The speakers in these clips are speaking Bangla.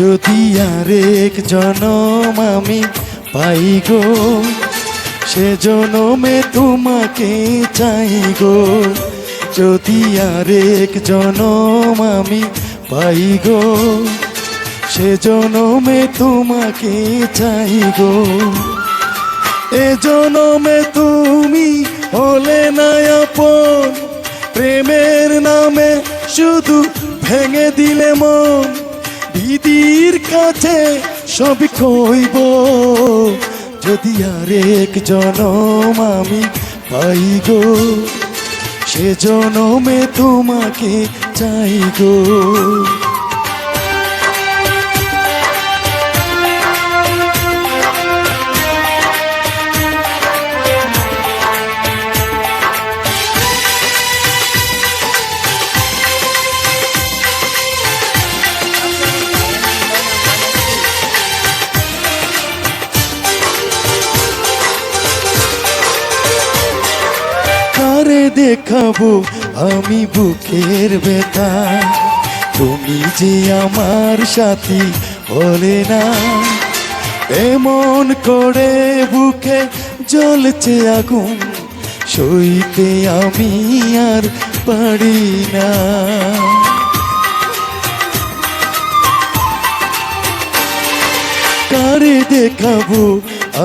যদি আরেক জনম আমি পাই গো, সে জনমে তোমাকে চাই গো। যদি আরেক জনম আমি পাই গো, সে জনমে তোমাকে চাই গো। এ জনমে তুমি হলে না আপন, প্রেমের নামে শুধু ভেঙে দিলে মন। দিদির কাছে সবই কইব, যদি আরেক জনম আমি পাই গো, সে জনমে তোমাকে চাই গো। কারে দেখাবো আমি বুকের ব্যথা, তুমি যে আমার সাথী হলে না। এমন করে বুকে জ্বলছে আগুন, সইতে আমি আর পারি না। কারে দেখাবো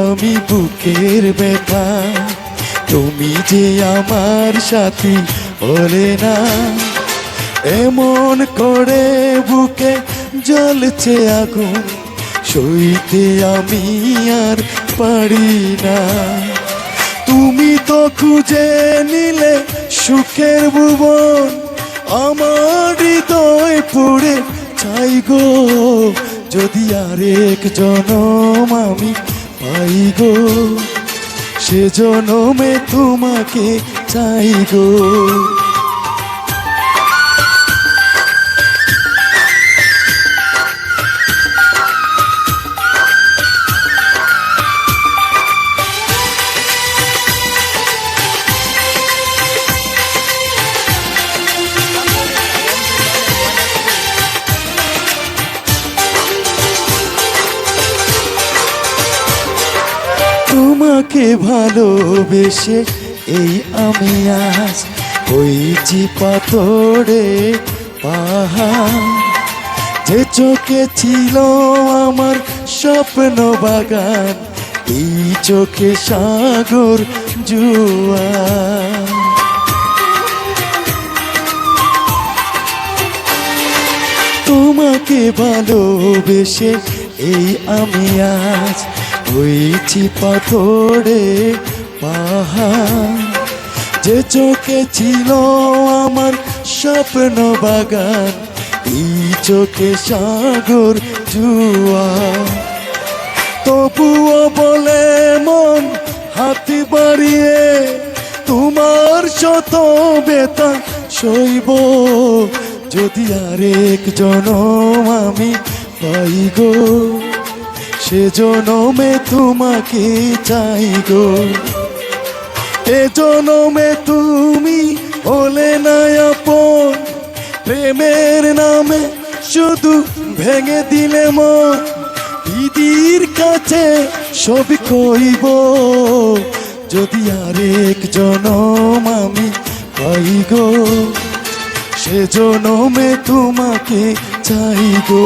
আমি বুকের ব্যথা, তুমি যে আমার সাথী হলে না। এমন করে বুকে জ্বলছে আগুন, সইতে আমি আর পারি না। তুমি তো খুঁজে নিলে সুখের ভুবন, আমার হৃদয় পুড়ে চাই গো। যদি আরেক জনম আমি পাই গো, সে জনমে তোমাকে চাই গো। তোমাকে ভালোবেসে এই আমি আজ হইছি পাথরে পাহাড়। যে চোখে ছিল আমার স্বপ্ন বাগান, এই চোখে সাগর জোয়ার। তোমাকে ভালোবেসে এই আমি আজ হইছি পাথরে পাহাড়। যে চোখে ছিল আমার স্বপ্ন বাগান, এই চোখে সাগর জোয়ার। তবুও বলে মন হাত বাড়িয়ে, তোমার শত ব্যথা সইব। যদি আরেক জনম আমি পাই গো, সে জনমে তোমাকে চাই গো। এ জনমে তুমি হলে না আপন, প্রেমের নামে শুধু ভেঙে দিলে মন। দিদির কাছে সবই কইব, যদি আরেক জনম আমি পাই গো, সে জনমে তোমাকে চাই গো।